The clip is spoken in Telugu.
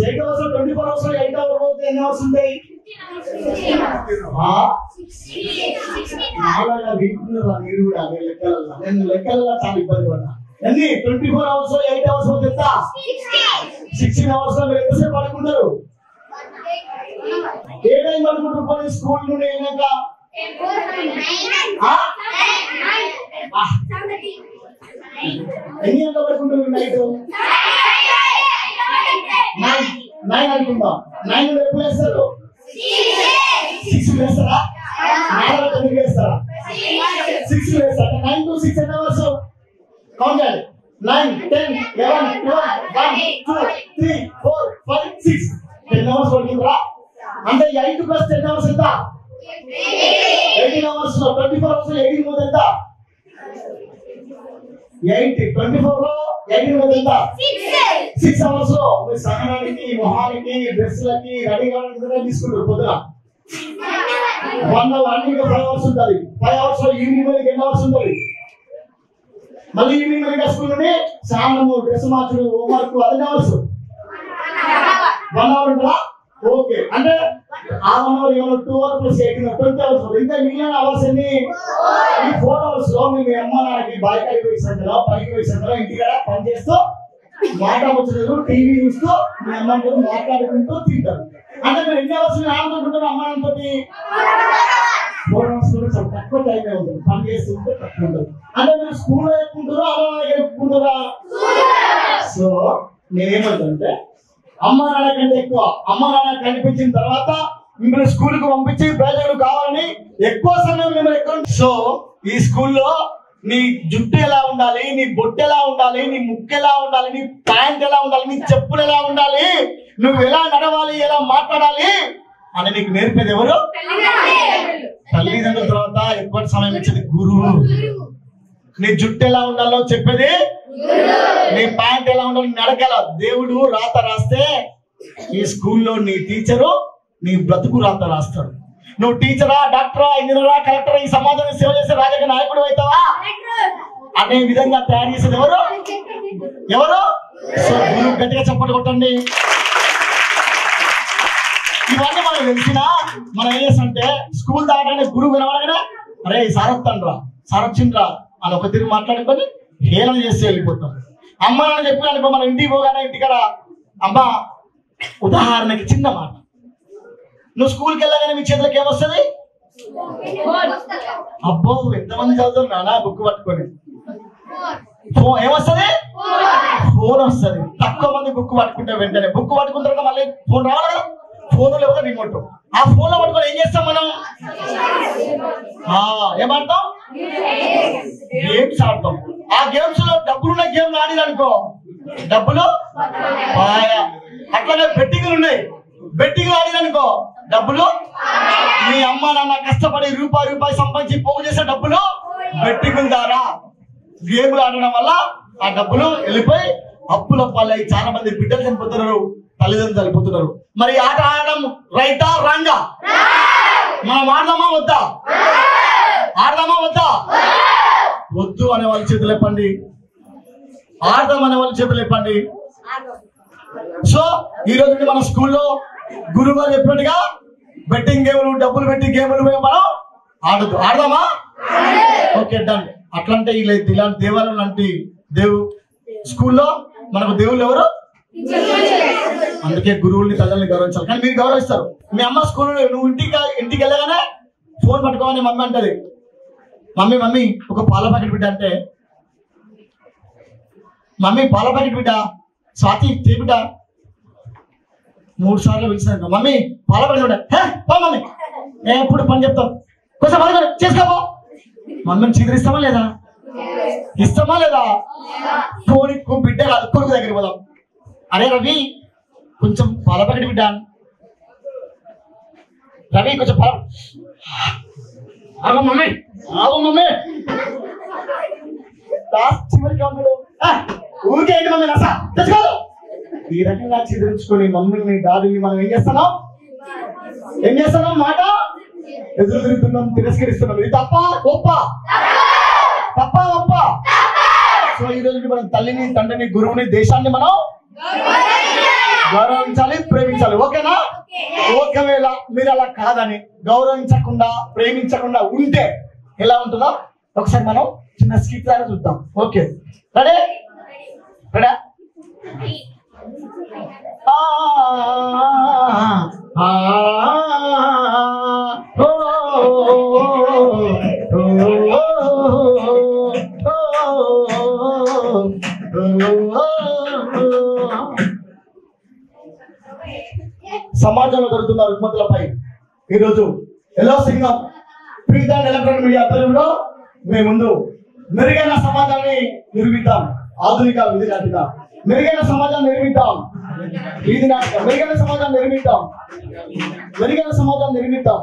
8 hours 24 hours 8 hours పోతే ఎన్ని అవర్స్ ఉంటాయి? చాలా వీక్నెస్ మీరు కూడా లెక్కలలో నేను లెక్కలలో చాలా ఇబ్బంది పడ్డా. ఎన్ని 24 hours 8 hours పోతే ఎంత? 16 hours లో మీరు ఎంతసేపు పడుకుంటారు? ఏ టైం పడుకుంటారు? పోనీ స్కూల్ నుండి వెళ్ళాక ఎన్ని గంటలు పడుకుంటారు? నైట్ అనుకుందాం. 9 ఎప్పుడు వేస్తారు? 6 వేస్తారా? 9 వేస్తారా? 6 వేస్తారా? 9 to 6 ఎన్ని అవర్స్ కౌంట్ చేయాలి. 9, 10, 11, 12, 1, 2, 3, 4, 5, 6 10 అవర్స్ పడుతుందా? అంటే 8 plus 10 అవర్స్ ఎంత? 18 అవర్స్ లో 24 అవర్స్ 18 పోతే ఎంత? 8 24 లో 18 పోతే ఎంత? 6 అవర్స్ లో మీరు సహనానికి మొహానికి డ్రెస్లకి రెడీ కావడానికి తీసుకుంటారు. పొద్దున 1 అవర్ 5 అవర్స్ ఉంటుంది. 5 అవర్స్ లో ఈవినింగ్ వరకు ఎన్ని అవర్స్ ఉంటుంది? మళ్ళీ ఈవినింగ్ వరకు స్కూల్ నుండి స్నానము డ్రెస్ మార్చుడు హోంవర్క్ 10 అవర్స్ 1 అవర్ ఉంటుందా? ఓకే, అంటే ఆ 1 అవర్ 2 అవర్స్ ప్లస్ 18 20 అవర్స్. ఇంకా మిగిలిన అవర్స్ ఎన్ని? ఈ 4 అవర్స్ లో మీ అమ్మ నాన్నకి బాయికాడికి పోయి సంతలో పైకి పోయి సంతలో ఇంటికాడ పని చేస్తూ మాట వచ్చేది టీవీ చూస్తూ మీ అమ్మతో మాట్లాడుకుంటూ తింటారు. అంటే మీరు ఎన్ని అవర్స్ ఆడుకుంటుంటారు అమ్మ నాన్నతో? 4 అవర్స్ కూడా చాలా తక్కువ టైం ఉంటుంది. పని చేస్తుంటే తక్కువ ఉంటుంది. అంటే మీరు స్కూల్లో ఎక్కుంటారా అమ్మ నాన్న ఎక్కుంటారా? సో నేనేమంటే అమ్మ నాన్న కంటే ఎక్కువ అమ్మ నాన్న కనిపించిన తర్వాత మిమ్మల్ని స్కూల్ కు పంపించి ప్రజలు కావాలని ఎక్కువ సమయం మిమ్మల్ని ఎక్కువ. సో ఈ స్కూల్లో నీ జుట్టు ఎలా ఉండాలి, నీ బొట్టు ఎలా ఉండాలి, నీ ముక్కు ఎలా ఉండాలి, నీ ప్యాంట్ ఎలా ఉండాలి, నీ చెప్పులు ఎలా ఉండాలి, నువ్వు ఎలా నడవాలి, ఎలా మాట్లాడాలి అని నీకు నేర్పేది ఎవరు? తల్లిదండ్రుల తర్వాత ఎక్కువ సమయం ఇచ్చేది గురువు. నీ జుట్టు ఎలా ఉండాలో చెప్పేది, నీ ప్యాంట్ ఎలా ఉండాలో నడకల దేవుడు రాత రాస్తే ఈ స్కూల్లో నీ టీచరు నీ బ్రతుకు రాత రాస్తాడు. నువ్వు టీచరా, డాక్టరా, ఇంజనీరా, కలెక్టరా, ఈ సమాజాన్ని సేవ చేసే రాజకీయ నాయకుడు అవుతావా అనే విధంగా తయారు చేసేది ఎవరు? ఎవరు? సో గురువు గట్టిగా చప్పట్లు కొట్టండి. ఇవన్నీ మనకు తెలిసినా మనం ఏం చేస్తామంటే స్కూల్ దాటగానే గురువు వినవడగానే అరే సార్ వస్తాండ్రా, సార్ వచ్చిండ్రా అని ఒక తిరిగి మాట్లాడుకొని హేళన చేసి వెళ్ళిపోతాం. అమ్మ నాన్న చెప్పినానుకో మనం ఇంటికి పోగానే ఇంటికాడ అమ్మ ఉదాహరణకి చిన్న మాట, నువ్వు స్కూల్కి వెళ్ళగానే మీ చేతులకు ఏమొస్తుంది? అబ్బో ఎంతమంది చదువుతారు నానా బుక్ పట్టుకొని. ఏమొస్తుంది? ఫోన్ వస్తుంది. తక్కువ మంది బుక్ పట్టుకుంటే వెంటనే బుక్ పట్టుకున్న తర్వాత మళ్ళీ ఫోన్ రావాలి కదా, ఫోన్ లేకపోతే రిమోట్. ఆ ఫోన్ లో పట్టుకొని ఏం చేస్తాం మనం? ఏమాడతాం? గేమ్స్ ఆడతాం. ఆ గేమ్స్ లో డబ్బులున్న గేమ్లు ఆడిననుకో డబ్బులు అట్లానే బెట్టింగ్లు ఉన్నాయి, బెట్టింగ్లు ఆడిననుకో డబ్బులు. మీ అమ్మ నాన్న కష్టపడి రూపాయి సంపాదించి పోగు చేసే డబ్బులు బెట్టింగ్ ద్వారా గేమ్లు ఆడడం వల్ల ఆ డబ్బులు వెళ్ళిపోయి అప్పుల పాలై చాలా మంది బిడ్డలు చనిపోతున్నారు, తల్లిదండ్రులు చనిపోతున్నారు. మరి ఆట ఆడడం రైటా రాంగా? మనం ఆడదామా వద్దా? ఆడదామా వద్దా? వద్దు అనే వాళ్ళ చేతులు ఎప్పండి, ఆడదాం అనే వాళ్ళ చేతులు ఎప్పండి. సో ఈ రోజు మన స్కూల్లో గురువు గారు చెప్పినట్టుగా బెట్టింగ్ గేమ్లు, డబ్బులు పెట్టి గేమ్లు మనం ఆడదు. ఆడదామా? Okay done. అట్లాంటి ఇలాంటి దేవాలయం లాంటి స్కూల్లో మనకు దేవుళ్ళు ఎవరు? అందుకే గురువుల్ని తల్లిని గౌరవించాలి. కానీ మీరు గౌరవిస్తారు. మీ అమ్మ స్కూల్లో నువ్వు ఇంటికి వెళ్ళగానే ఫోన్ పట్టుకోమని మమ్మీ అంటది. మమ్మీ ఒక పాల ప్యాకెట్ బిడ్డ అంటే, మమ్మీ పాల ప్యాకెట్ బిడ్డ, స్వాతి బిడ్డ 3 సార్లు పిలిచినాక మమ్మీ పాల ప్యాకెట్ బిడ్డ, మమ్మీ ఎప్పుడు పని చెప్తావు, కొంచెం పని చేసుకోపో. మమ్మీని చీదరిస్తామా లేదా? ఇస్తామా లేదా? ఫోన్ బిడ్డ కాదు, కొడుకు దగ్గరికి పోదాం. అరే రవి కొంచెం పాల ప్యాకెట్ బిడ్డ, రవి కొంచెం పాల, ఆగో మమ్మీ చివరికి అమ్ముడు ఊరికే ఏంటి మమ్మీ నసా తెచ్చుకోదు. ఈ రకంగా చిదిరించుకొని మమ్మల్ని డాడీని మనం ఏం చేస్తున్నాం మాట ఎదురు తిరుగుతున్నాం, తిరస్కరిస్తున్నాం. ఇది తప్ప ఒప్ప? సో ఈ రోజు మనం తల్లిని, తండ్రిని, గురువుని, దేశాన్ని మనం గౌరవించాలి, ప్రేమించాలి. ఓకేనా? ఒకవేళ మీరు అలా కాదని గౌరవించకుండా ప్రేమించకుండా ఉంటే ఎలా ఉంటుందో ఒకసారి మనం చిన్న స్కిట్ లాగా చూద్దాం. Okay, ready? రెడీ? సమాజంలో జరుగుతున్న రుగ్మతులపై ఈరోజు yellow Singam print and electronic media ఆధ్వర్యంలో మీ ముందు మెరుగైన సమాజాన్ని నిర్మిద్దాం. ఆధునిక విధి నాటిక మెరుగైన సమాజాన్ని నిర్మిద్దాం. వీధి నాటిక మెరుగైన సమాజాన్ని నిర్మిద్దాం. మెరుగైన సమాజాన్ని నిర్మిద్దాం.